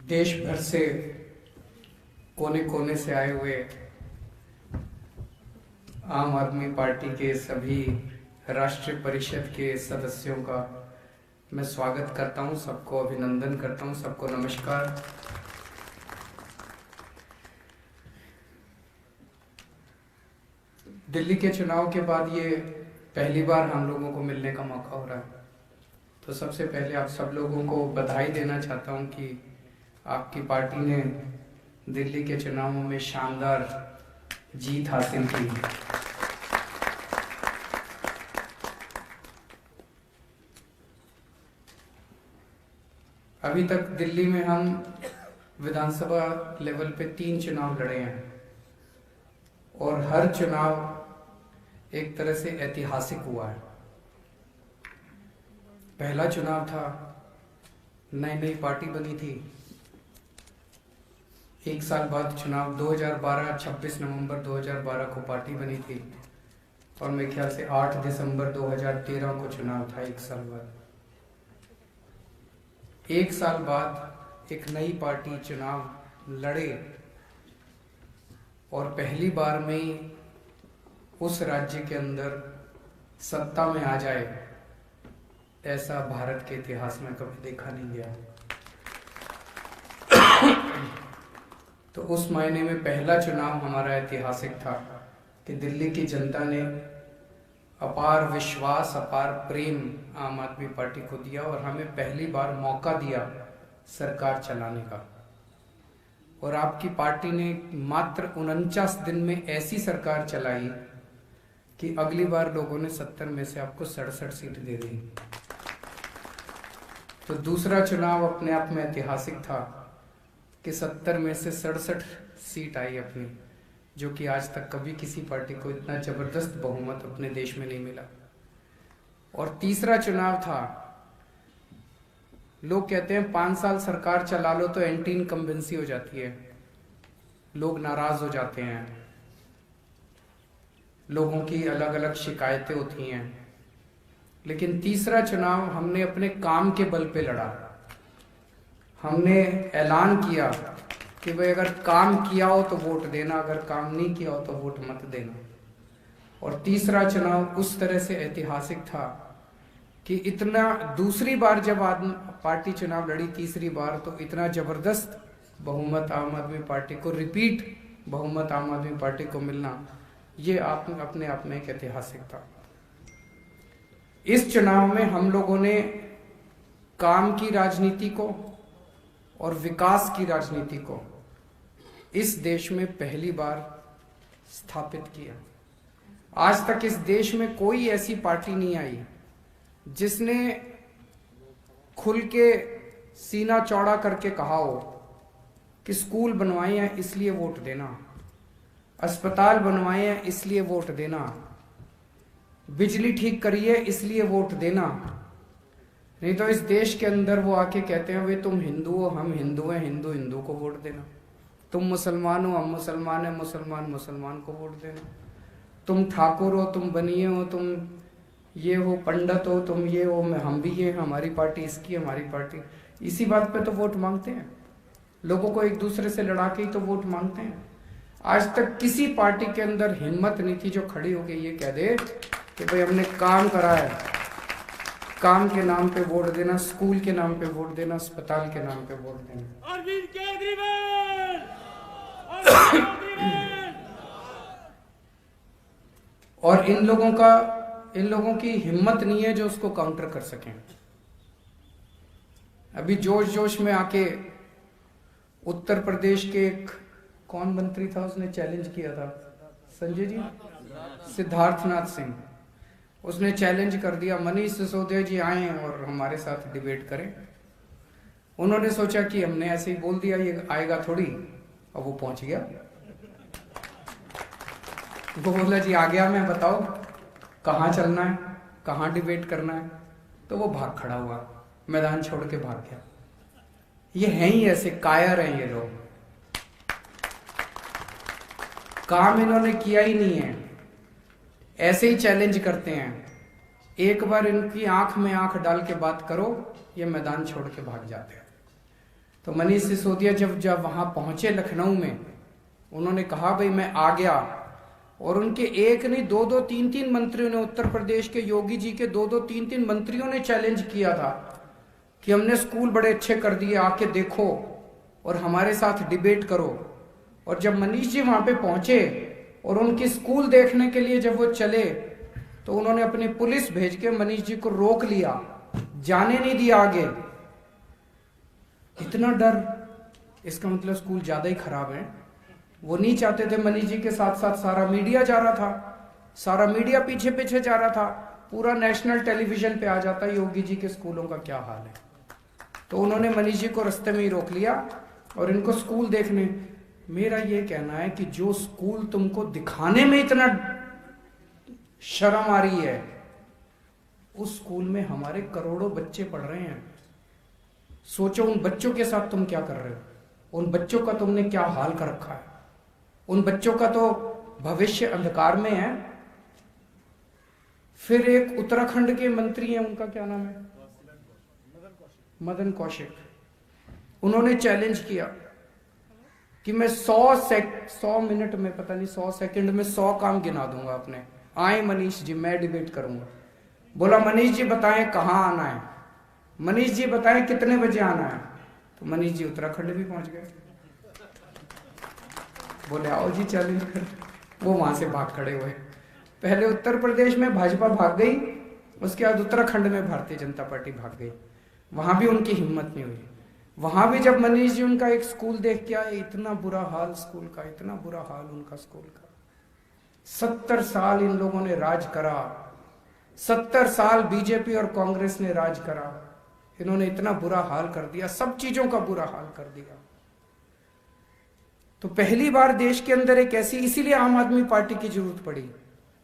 देश भर से कोने कोने से आए हुए आम आदमी पार्टी के सभी राष्ट्रीय परिषद के सदस्यों का मैं स्वागत करता हूं, सबको अभिनंदन करता हूं, सबको नमस्कार। दिल्ली के चुनाव के बाद ये पहली बार हम लोगों को मिलने का मौका हो रहा है, तो सबसे पहले आप सब लोगों को बधाई देना चाहता हूं कि आपकी पार्टी ने दिल्ली के चुनावों में शानदार जीत हासिल की। अभी तक दिल्ली में हम विधानसभा लेवल पे 3 चुनाव लड़े हैं और हर चुनाव एक तरह से ऐतिहासिक हुआ है। पहला चुनाव था, नई नई पार्टी बनी थी। एक साल बाद चुनाव 2012 26 नवंबर 2012 को पार्टी बनी थी और मेरे ख्याल से 8 दिसंबर 2013 को चुनाव था। एक साल बाद एक नई पार्टी चुनाव लड़े और पहली बार में उस राज्य के अंदर सत्ता में आ जाए, ऐसा भारत के इतिहास में कभी देखा नहीं गया। तो उस मायने में पहला चुनाव हमारा ऐतिहासिक था कि दिल्ली की जनता ने अपार विश्वास, अपार प्रेम आम आदमी पार्टी को दिया और हमें पहली बार मौका दिया सरकार चलाने का। और आपकी पार्टी ने मात्र 49 दिन में ऐसी सरकार चलाई कि अगली बार लोगों ने 70 में से आपको 67 सीट दे दी। तो दूसरा चुनाव अपने आप में ऐतिहासिक था कि 70 में से 67 सीट आई अपनी, जो कि आज तक कभी किसी पार्टी को इतना जबरदस्त बहुमत अपने देश में नहीं मिला। और तीसरा चुनाव था, लोग कहते हैं 5 साल सरकार चला लो तो एंटी इनकम्बेंसी हो जाती है, लोग नाराज हो जाते हैं, लोगों की अलग अलग शिकायतें होती हैं। लेकिन तीसरा चुनाव हमने अपने काम के बल पे लड़ा। हमने ऐलान किया कि भाई अगर काम किया हो तो वोट देना, अगर काम नहीं किया हो तो वोट मत देना। और तीसरा चुनाव उस तरह से ऐतिहासिक था कि इतना, दूसरी बार जब पार्टी चुनाव लड़ी तीसरी बार, तो इतना जबरदस्त बहुमत आम आदमी पार्टी को, रिपीट बहुमत आम आदमी पार्टी को मिलना, ये अपने आप में एक ऐतिहासिक था। इस चुनाव में हम लोगों ने काम की राजनीति को और विकास की राजनीति को इस देश में पहली बार स्थापित किया। आज तक इस देश में कोई ऐसी पार्टी नहीं आई जिसने खुल के सीना चौड़ा करके कहा हो कि स्कूल बनवाए हैं इसलिए वोट देना, अस्पताल बनवाए हैं इसलिए वोट देना, बिजली ठीक करिए इसलिए वोट देना। नहीं तो इस देश के अंदर वो आके कहते हैं वे तुम हिंदू हो, हम हिंदू हैं, हिंदू हिंदू को वोट देना, तुम मुसलमान हो, हम मुसलमान हैं, मुसलमान मुसलमान को वोट देना, तुम ठाकुर हो, तुम बनिए हो, तुम ये हो, पंडित हो, तुम ये हो, हम भी ये, हमारी पार्टी इसकी, हमारी पार्टी। इसी बात पे तो वोट मांगते हैं, लोगों को एक दूसरे से लड़ा के ही तो वोट मांगते हैं। आज तक किसी पार्टी के अंदर हिम्मत नहीं थी जो खड़ी होके ये कह दे कि भाई हमने काम करा है, काम के नाम पे वोट देना, स्कूल के नाम पे वोट देना, अस्पताल के नाम पे वोट देना। अरविंद केजरीवाल और इन लोगों की हिम्मत नहीं है जो उसको काउंटर कर सकें। अभी जोश जोश में आके उत्तर प्रदेश के एक कौन मंत्री था, उसने चैलेंज किया था, संजय जी, सिद्धार्थनाथ सिंह, उसने चैलेंज कर दिया मनीष सिसोदिया जी आए और हमारे साथ डिबेट करें। उन्होंने सोचा कि हमने ऐसे ही बोल दिया, ये आएगा थोड़ी, और वो पहुंच गया। वो बोला जी आ गया मैं, बताओ कहाँ चलना है, कहाँ डिबेट करना है। तो वो भाग खड़ा हुआ, मैदान छोड़ के भाग गया। ये हैं ही ऐसे कायर हैं ये लोग, काम इन्होंने किया ही नहीं है, ऐसे ही चैलेंज करते हैं। एक बार इनकी आंख में आंख डाल के बात करो, ये मैदान छोड़ के भाग जाते हैं। तो मनीष सिसोदिया जब वहां पहुंचे लखनऊ में, उन्होंने कहा भाई मैं आ गया। और उनके एक नहीं दो दो तीन तीन मंत्रियों ने, उत्तर प्रदेश के योगी जी के दो दो तीन तीन मंत्रियों ने चैलेंज किया था कि हमने स्कूल बड़े अच्छे कर दिए, आके देखो और हमारे साथ डिबेट करो। और जब मनीष जी वहां पे पहुंचे और उनकी स्कूल देखने के लिए जब वो चले, तो उन्होंने अपनी पुलिस भेज के मनीष जी को रोक लिया, जाने नहीं दिया आगे। इतना डर, इसका मतलब स्कूल ज्यादा ही खराब है। वो नहीं चाहते थे, मनीष जी के साथ साथ सारा मीडिया जा रहा था, सारा मीडिया पीछे पीछे जा रहा था, पूरा नेशनल टेलीविजन पे आ जाता योगी जी के स्कूलों का क्या हाल है। तो उन्होंने मनीष जी को रास्ते में ही रोक लिया और इनको स्कूल देखने। मेरा ये कहना है कि जो स्कूल तुमको दिखाने में इतना शर्म आ रही है, उस स्कूल में हमारे करोड़ों बच्चे पढ़ रहे हैं। सोचो उन बच्चों के साथ तुम क्या कर रहे हो, उन बच्चों का तुमने क्या हाल कर रखा है। उन बच्चों का तो भविष्य अंधकार में है। फिर एक उत्तराखंड के मंत्री हैं, उनका क्या नाम है, मदन कौशिक। उन्होंने चैलेंज किया कि मैं 100 मिनट में, पता नहीं 100 सेकंड में 100 काम गिना दूंगा अपने। आए मनीष जी, मैं डिबेट करूंगा। बोला मनीष जी बताएं कहां आना है, मनीष जी बताएं कितने बजे आना है। तो मनीष जी उत्तराखंड भी पहुंच गए। बोले आओ जी चैलेंज कर। वो वहां से भाग खड़े हुए। पहले उत्तर प्रदेश में भाजपा भाग गई, उसके बाद उत्तराखंड में भारतीय जनता पार्टी भाग गई। वहां भी उनकी हिम्मत नहीं हुई। वहां भी जब मनीष जी उनका एक स्कूल देख के आए, इतना बुरा हाल स्कूल का, इतना बुरा हाल उनका स्कूल का। 70 साल इन लोगों ने राज करा, 70 साल बीजेपी और कांग्रेस ने राज करा। इन्होंने इतना बुरा हाल कर दिया, सब चीजों का बुरा हाल कर दिया। तो पहली बार देश के अंदर एक ऐसी, इसीलिए आम आदमी पार्टी की जरूरत पड़ी,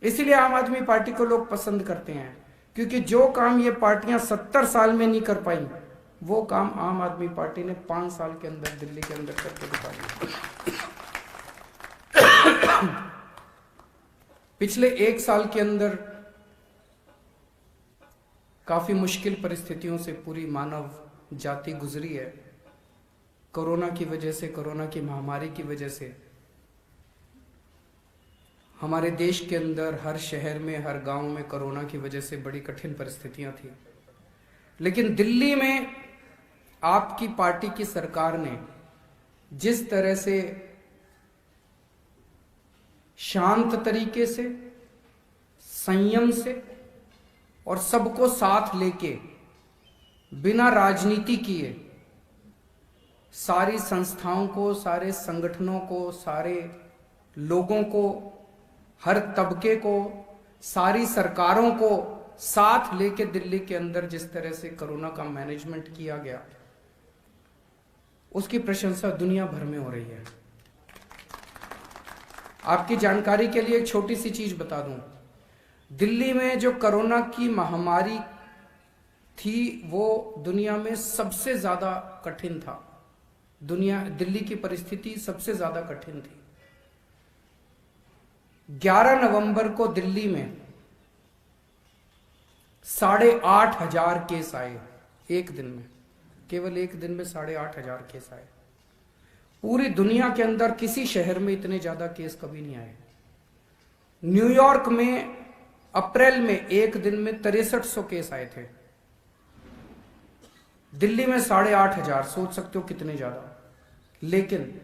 इसीलिए आम आदमी पार्टी को लोग पसंद करते हैं, क्योंकि जो काम ये पार्टियां 70 साल में नहीं कर पाई, वो काम आम आदमी पार्टी ने 5 साल के अंदर दिल्ली के अंदर करके दिखा दिया। पिछले 1 साल के अंदर काफी मुश्किल परिस्थितियों से पूरी मानव जाति गुजरी है। कोरोना की वजह से, कोरोना की महामारी की वजह से हमारे देश के अंदर हर शहर में, हर गांव में कोरोना की वजह से बड़ी कठिन परिस्थितियां थी। लेकिन दिल्ली में आपकी पार्टी की सरकार ने जिस तरह से शांत तरीके से, संयम से और सबको साथ लेके, बिना राजनीति किए, सारी संस्थाओं को, सारे संगठनों को, सारे लोगों को, हर तबके को, सारी सरकारों को साथ लेके दिल्ली के अंदर जिस तरह से कोरोना का मैनेजमेंट किया गया, उसकी प्रशंसा दुनिया भर में हो रही है। आपकी जानकारी के लिए एक छोटी सी चीज बता दूं, दिल्ली में जो कोरोना की महामारी थी वो दुनिया में सबसे ज्यादा कठिन था। दिल्ली की परिस्थिति सबसे ज्यादा कठिन थी। 11 नवंबर को दिल्ली में 8,500 केस आए एक दिन में, केवल एक दिन में 8,500 केस आए। पूरी दुनिया के अंदर किसी शहर में इतने ज्यादा केस कभी नहीं आए। न्यूयॉर्क में अप्रैल में एक दिन में 6300 केस आए थे, दिल्ली में 8,500। सोच सकते हो कितने ज्यादा। लेकिन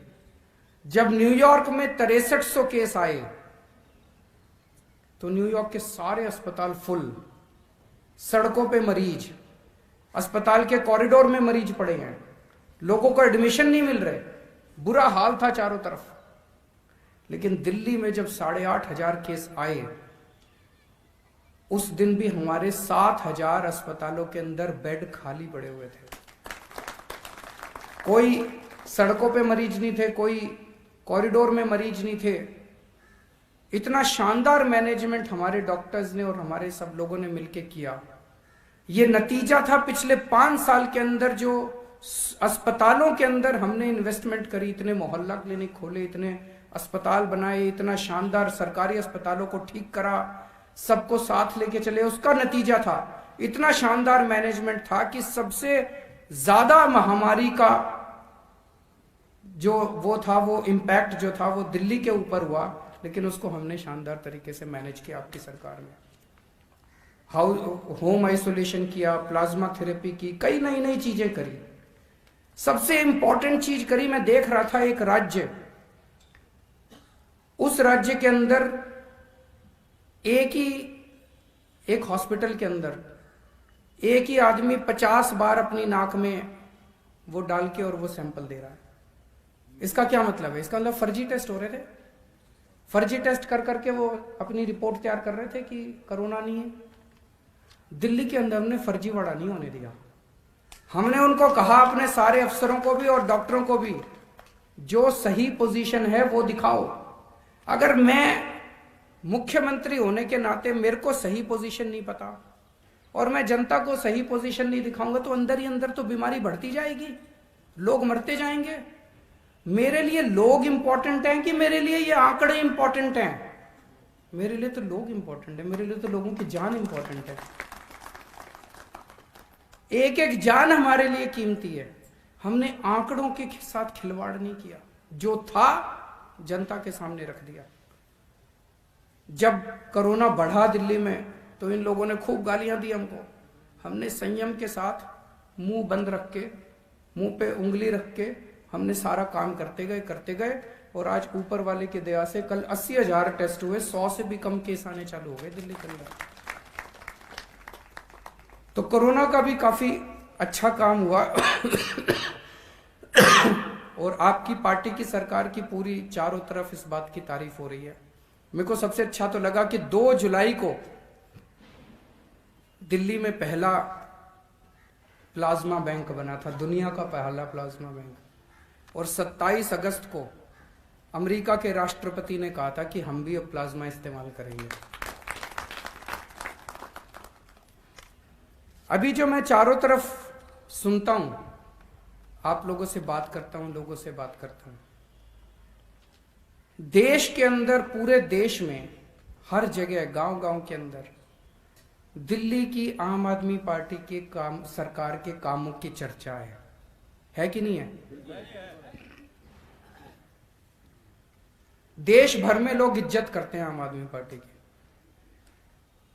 जब न्यूयॉर्क में 6300 केस आए तो न्यूयॉर्क के सारे अस्पताल फुल, सड़कों पे मरीज, अस्पताल के कॉरिडोर में मरीज पड़े हैं, लोगों को एडमिशन नहीं मिल रहे, बुरा हाल था चारों तरफ। लेकिन दिल्ली में जब 8,500 केस आए, उस दिन भी हमारे 7,000 अस्पतालों के अंदर बेड खाली पड़े हुए थे। कोई सड़कों पे मरीज नहीं थे, कोई कॉरिडोर में मरीज नहीं थे। इतना शानदार मैनेजमेंट हमारे डॉक्टर्स ने और हमारे सब लोगों ने मिलकर किया। ये नतीजा था पिछले 5 साल के अंदर जो अस्पतालों के अंदर हमने इन्वेस्टमेंट करी, इतने मोहल्ला क्लिनिक खोले, इतने अस्पताल बनाए, इतना शानदार सरकारी अस्पतालों को ठीक करा, सबको साथ लेके चले, उसका नतीजा था। इतना शानदार मैनेजमेंट था कि सबसे ज्यादा महामारी का जो वो था, वो इम्पैक्ट जो था वो दिल्ली के ऊपर हुआ, लेकिन उसको हमने शानदार तरीके से मैनेज किया आपकी सरकार में। होम आइसोलेशन किया, प्लाज्मा थेरेपी की, कई नई नई चीजें करी। सबसे इंपॉर्टेंट चीज करी, मैं देख रहा था एक राज्य, उस राज्य के अंदर एक हॉस्पिटल के अंदर एक ही आदमी 50 बार अपनी नाक में वो डाल के और वो सैंपल दे रहा है। इसका क्या मतलब है? इसका मतलब फर्जी टेस्ट हो रहे थे, फर्जी टेस्ट कर करके वो अपनी रिपोर्ट तैयार कर रहे थे कि कोरोना नहीं है। दिल्ली के अंदर हमने फर्जीवाड़ा नहीं होने दिया। हमने उनको कहा, अपने सारे अफसरों को भी और डॉक्टरों को भी, जो सही पोजीशन है वो दिखाओ। अगर मैं मुख्यमंत्री होने के नाते मेरे को सही पोजीशन नहीं पता और मैं जनता को सही पोजीशन नहीं दिखाऊंगा तो अंदर ही अंदर तो बीमारी बढ़ती जाएगी, लोग मरते जाएंगे। मेरे लिए लोग इंपॉर्टेंट हैं कि मेरे लिए ये आंकड़े इंपॉर्टेंट हैं? मेरे लिए तो लोग इंपॉर्टेंट है, मेरे लिए तो लोगों की जान इंपॉर्टेंट है। एक एक जान हमारे लिए कीमती है। हमने आंकड़ों के साथ खिलवाड़ नहीं किया, जो था जनता के सामने रख दिया। जब कोरोना बढ़ा दिल्ली में तो इन लोगों ने खूब गालियां दी हमको। हमने संयम के साथ मुंह बंद रख के, मुंह पे उंगली रख के हमने सारा काम करते गए और आज ऊपर वाले की दया से कल 80,000 टेस्ट हुए, 100 से भी कम केस आने चालू हो गए दिल्ली के अंदर। तो कोरोना का भी काफी अच्छा काम हुआ और आपकी पार्टी की सरकार की पूरी चारों तरफ इस बात की तारीफ हो रही है। मेरे को सबसे अच्छा तो लगा कि 2 जुलाई को दिल्ली में पहला प्लाज्मा बैंक बना था, दुनिया का पहला प्लाज्मा बैंक, और 27 अगस्त को अमेरिका के राष्ट्रपति ने कहा था कि हम भी अब प्लाज्मा इस्तेमाल करेंगे। अभी जो मैं चारों तरफ सुनता हूं, आप लोगों से बात करता हूं, लोगों से बात करता हूं, देश के अंदर, पूरे देश में, हर जगह, गांव-गांव के अंदर दिल्ली की आम आदमी पार्टी के काम, सरकार के कामों की चर्चा है कि नहीं है? देश भर में लोग इज्जत करते हैं आम आदमी पार्टी की,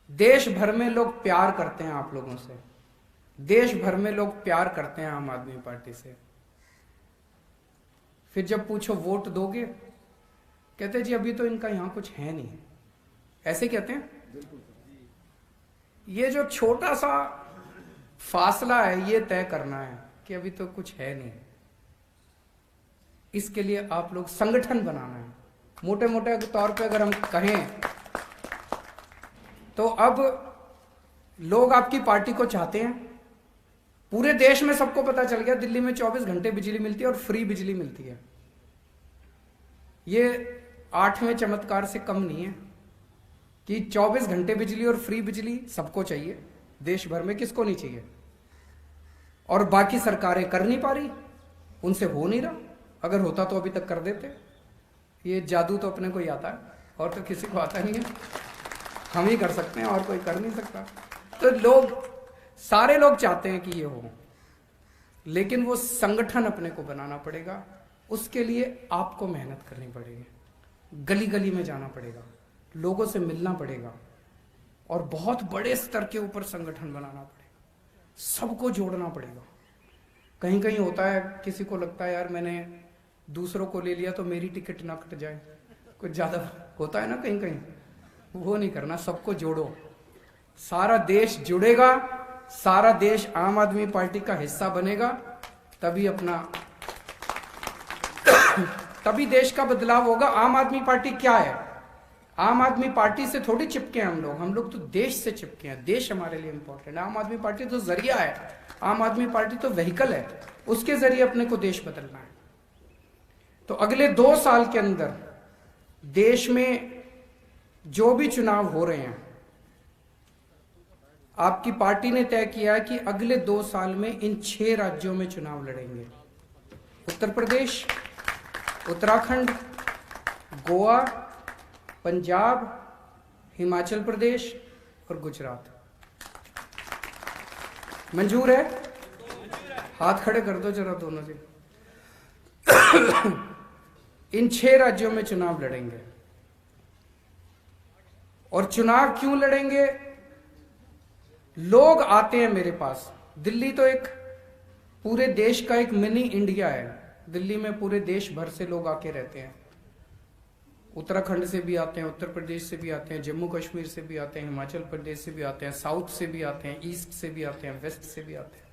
देश भर में लोग प्यार करते हैं आप लोगों से, देश भर में लोग प्यार करते हैं आम आदमी पार्टी से। फिर जब पूछो वोट दोगे, कहते जी अभी तो इनका यहां कुछ है नहीं, ऐसे कहते हैं। ये जो छोटा सा फासला है ये तय करना है कि अभी तो कुछ है नहीं, इसके लिए आप लोग संगठन बनाना है। मोटे मोटे तौर पे अगर हम कहें तो अब लोग आपकी पार्टी को चाहते हैं। पूरे देश में सबको पता चल गया, दिल्ली में 24 घंटे बिजली मिलती है और फ्री बिजली मिलती है। ये 8वें चमत्कार से कम नहीं है कि 24 घंटे बिजली और फ्री बिजली सबको चाहिए, देश भर में किसको नहीं चाहिए? और बाकी सरकारें कर नहीं पा रही, उनसे हो नहीं रहा। अगर होता तो अभी तक कर देते। ये जादू तो अपने को ही आता है और तो किसी को आता नहीं है, हम ही कर सकते हैं और कोई कर नहीं सकता। तो लोग, सारे लोग चाहते हैं कि ये हो, लेकिन वो संगठन अपने को बनाना पड़ेगा। उसके लिए आपको मेहनत करनी पड़ेगी, गली गली में जाना पड़ेगा, लोगों से मिलना पड़ेगा और बहुत बड़े स्तर के ऊपर संगठन बनाना पड़ेगा, सबको जोड़ना पड़ेगा। कहीं कहीं होता है, किसी को लगता है यार मैंने दूसरों को ले लिया तो मेरी टिकट ना कट जाए, कुछ ज्यादा होता है ना कहीं कहीं, वो नहीं करना। सबको जोड़ो, सारा देश जुड़ेगा, सारा देश आम आदमी पार्टी का हिस्सा बनेगा, तभी तभी देश का बदलाव होगा। आम आदमी पार्टी क्या है? आम आदमी पार्टी से थोड़ी चिपके हैं हम लोग तो देश से चिपके हैं। देश हमारे लिए इंपॉर्टेंट है। आम आदमी पार्टी तो जरिया है, आम आदमी पार्टी तो व्हीकल है, उसके जरिए अपने को देश बदलना है। तो अगले 2 साल के अंदर देश में जो भी चुनाव हो रहे हैं, आपकी पार्टी ने तय किया है कि अगले 2 साल में इन 6 राज्यों में चुनाव लड़ेंगे। उत्तर प्रदेश, उत्तराखंड, गोवा, पंजाब, हिमाचल प्रदेश और गुजरात। मंजूर है? हाथ खड़े कर दो जरा दोनों से। इन 6 राज्यों में चुनाव लड़ेंगे। और चुनाव क्यों लड़ेंगे? लोग आते हैं मेरे पास। दिल्ली तो एक पूरे देश का एक मिनी इंडिया है। दिल्ली में पूरे देश भर से लोग आके रहते हैं। उत्तराखंड से भी आते हैं, उत्तर प्रदेश से भी आते हैं, जम्मू कश्मीर से भी आते हैं, हिमाचल प्रदेश से भी आते हैं, साउथ से भी आते हैं, ईस्ट से भी आते हैं, वेस्ट से भी आते हैं।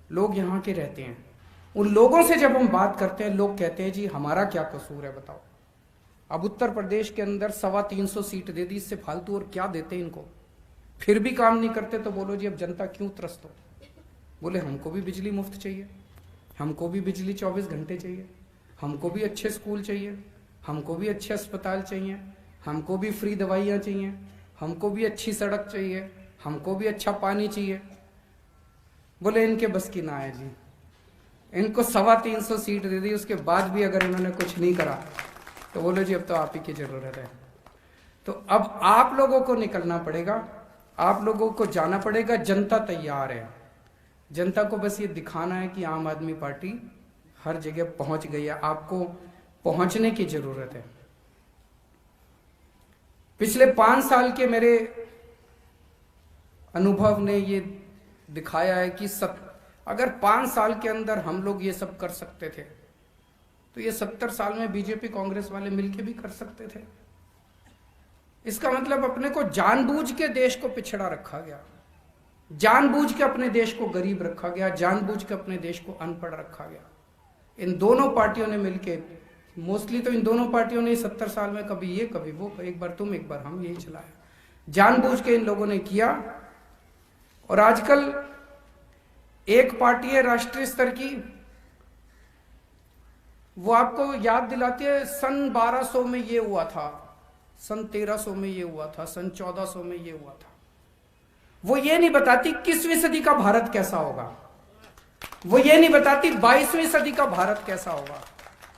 लोग यहाँ के रहते हैं। उन लोगों से जब हम बात करते हैं, लोग कहते हैं जी हमारा क्या कसूर है बताओ। अब उत्तर प्रदेश के अंदर 325 सीट दे दी, इससे फालतू और क्या देते हैं इनको? फिर भी काम नहीं करते तो बोलो जी अब जनता क्यों त्रस्त हो? बोले हमको भी बिजली मुफ्त चाहिए, हमको भी बिजली 24 घंटे चाहिए, हमको भी अच्छे स्कूल चाहिए, हमको भी अच्छे अस्पताल चाहिए, हमको भी फ्री दवाइयाँ चाहिए, हमको भी अच्छी सड़क चाहिए, हमको भी अच्छा पानी चाहिए। बोले इनके बस की ना है जी। इनको 325 सीट दे दी, उसके बाद भी अगर इन्होंने कुछ नहीं करा तो बोलो जी अब तो आप ही की जरूरत है। तो अब आप लोगों को निकलना पड़ेगा, आप लोगों को जाना पड़ेगा। जनता तैयार है। जनता को बस ये दिखाना है कि आम आदमी पार्टी हर जगह पहुंच गई है। आपको पहुंचने की जरूरत है। पिछले 5 साल के मेरे अनुभव ने ये दिखाया है कि अगर 5 साल के अंदर हम लोग ये सब कर सकते थे तो ये 70 साल में बीजेपी कांग्रेस वाले मिलके भी कर सकते थे। इसका मतलब अपने को जानबूझ के देश को पिछड़ा रखा गया, जानबूझ के अपने देश को गरीब रखा गया, जानबूझ के अपने देश को अनपढ़ रखा गया। इन दोनों पार्टियों ने मिलके, मोस्टली तो इन दोनों पार्टियों ने 70 साल में कभी ये कभी वो, एक बार तुम एक बार हम, यही चलाया। जानबूझ के इन लोगों ने किया। और आजकल एक पार्टी है राष्ट्रीय स्तर की, वो आपको याद दिलाती है सन 1200 में ये हुआ था, सन 1300 में ये हुआ था, सन 1400 में ये हुआ था। वो ये नहीं बताती 21वीं सदी का भारत कैसा होगा, वो ये नहीं बताती 22वीं सदी का भारत कैसा होगा।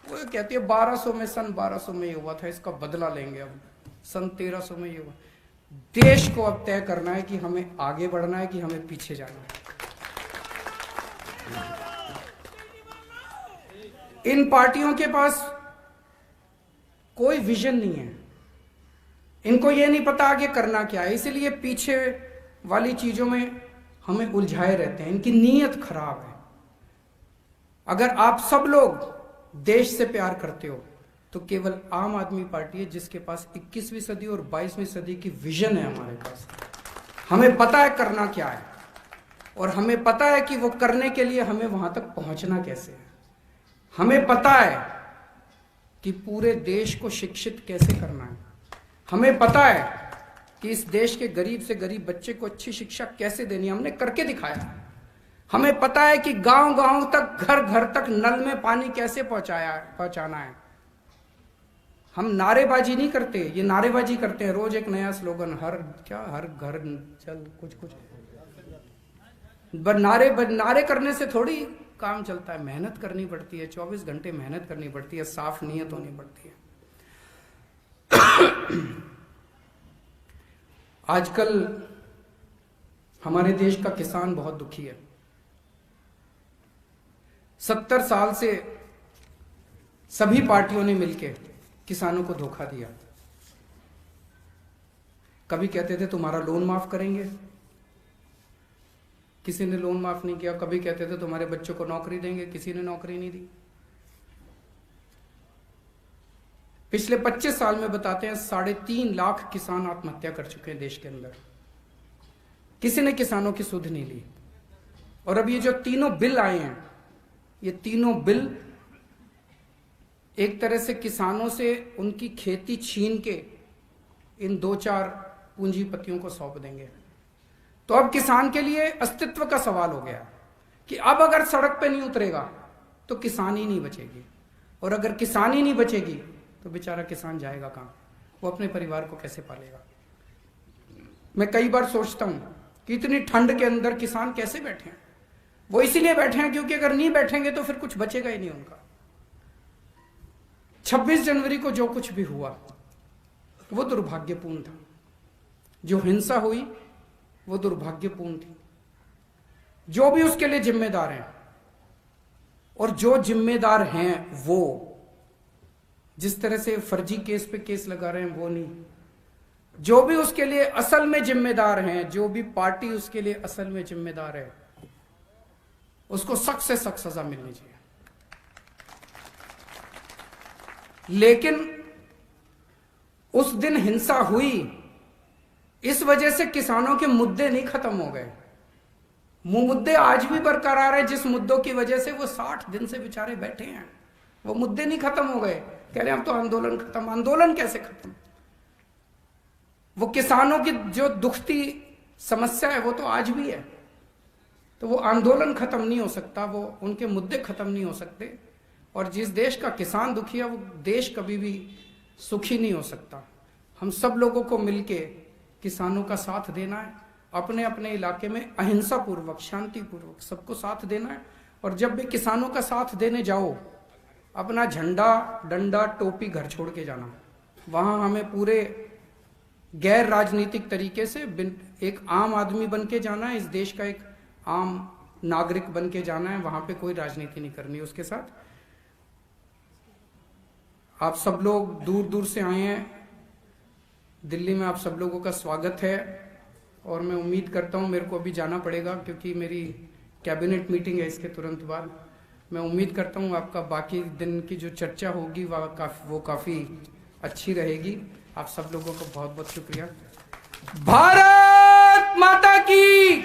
वो कहती है 1200 में, सन 1200 में ये हुआ था, इसका बदला लेंगे। अब सन 1300 में ये हुआ। देश को अब तय करना है कि हमें आगे बढ़ना है कि हमें पीछे जाना है। इन पार्टियों के पास कोई विजन नहीं है, इनको ये नहीं पता आगे करना क्या है, इसलिए पीछे वाली चीजों में हमें उलझाए रहते हैं। इनकी नीयत खराब है। अगर आप सब लोग देश से प्यार करते हो तो केवल आम आदमी पार्टी है जिसके पास 21वीं सदी और 22वीं सदी की विजन है। हमारे पास हमें पता है करना क्या है और हमें पता है कि वो करने के लिए हमें वहां तक पहुंचना कैसे है। हमें पता है कि पूरे देश को शिक्षित कैसे करना है। हमें पता है कि इस देश के गरीब से गरीब बच्चे को अच्छी शिक्षा कैसे देनी है, हमने करके दिखाया। हमें पता है कि गांव गांव तक, घर घर तक नल में पानी कैसे पहुंचाना है। हम नारेबाजी नहीं करते, ये नारेबाजी करते हैं। रोज एक नया स्लोगन, हर घर चल कुछ नारे करने से थोड़ी काम चलता है। मेहनत करनी पड़ती है, 24 घंटे मेहनत करनी पड़ती है, साफ नीयत होनी पड़ती है। आजकल हमारे देश का किसान बहुत दुखी है। 70 साल से सभी पार्टियों ने मिलकर किसानों को धोखा दिया। कभी कहते थे तुम्हारा लोन माफ करेंगे, किसी ने लोन माफ नहीं किया। कभी कहते थे तुम्हारे बच्चों को नौकरी देंगे, किसी ने नौकरी नहीं दी। पिछले 25 साल में बताते हैं 3.5 लाख किसान आत्महत्या कर चुके हैं देश के अंदर। किसी ने किसानों की सुध नहीं ली। और अब ये जो तीनों बिल आए हैं, ये तीनों बिल एक तरह से किसानों से उनकी खेती छीन के इन 2-4 पूंजीपतियों को सौंप देंगे। तो अब किसान के लिए अस्तित्व का सवाल हो गया कि अब अगर सड़क पे नहीं उतरेगा तो किसान ही नहीं बचेगी, और अगर किसान ही नहीं बचेगी तो बेचारा किसान जाएगा कहाँ, वो अपने परिवार को कैसे पालेगा। मैं कई बार सोचता हूं कि इतनी ठंड के अंदर किसान कैसे बैठे हैं। वो इसीलिए बैठे हैं क्योंकि अगर नहीं बैठेंगे तो फिर कुछ बचेगा ही नहीं उनका। 26 जनवरी को जो कुछ भी हुआ वो दुर्भाग्यपूर्ण था। जो हिंसा हुई वो दुर्भाग्यपूर्ण थी। जो भी उसके लिए जिम्मेदार हैं और जो जिम्मेदार हैं वो जिस तरह से फर्जी केस पे केस लगा रहे हैं वो नहीं। जो भी उसके लिए असल में जिम्मेदार हैं, जो भी पार्टी उसके लिए असल में जिम्मेदार है, उसको सख्त से सख्त सजा मिलनी चाहिए। लेकिन उस दिन हिंसा हुई, इस वजह से किसानों के मुद्दे नहीं खत्म हो गए। मुद्दे आज भी बरकरार है। जिस मुद्दों की वजह से वो 60 दिन से बेचारे बैठे हैं, वो मुद्दे नहीं खत्म हो गए। कह रहे हैं अब तो आंदोलन खत्म। आंदोलन कैसे खत्म? वो किसानों की जो दुखती समस्या है वो तो आज भी है। तो वो आंदोलन खत्म नहीं हो सकता, वो उनके मुद्दे खत्म नहीं हो सकते। और जिस देश का किसान दुखी है वो देश कभी भी सुखी नहीं हो सकता। हम सब लोगों को मिलके किसानों का साथ देना है, अपने अपने इलाके में अहिंसा पूर्वक, शांति पूर्वक सबको साथ देना है। और जब भी किसानों का साथ देने जाओ, अपना झंडा, डंडा, टोपी घर छोड़ के जाना। वहां हमें पूरे गैर राजनीतिक तरीके से एक आम आदमी बन के जाना है, इस देश का एक आम नागरिक बन के जाना है। वहां पे कोई राजनीति नहीं करनी उसके साथ। आप सब लोग दूर दूर से आए हैं दिल्ली में, आप सब लोगों का स्वागत है। और मैं उम्मीद करता हूं, मेरे को अभी जाना पड़ेगा क्योंकि मेरी कैबिनेट मीटिंग है इसके तुरंत बाद। मैं उम्मीद करता हूं आपका बाकी दिन की जो चर्चा होगी वो काफी अच्छी रहेगी। आप सब लोगों को बहुत बहुत शुक्रिया। भारत माता की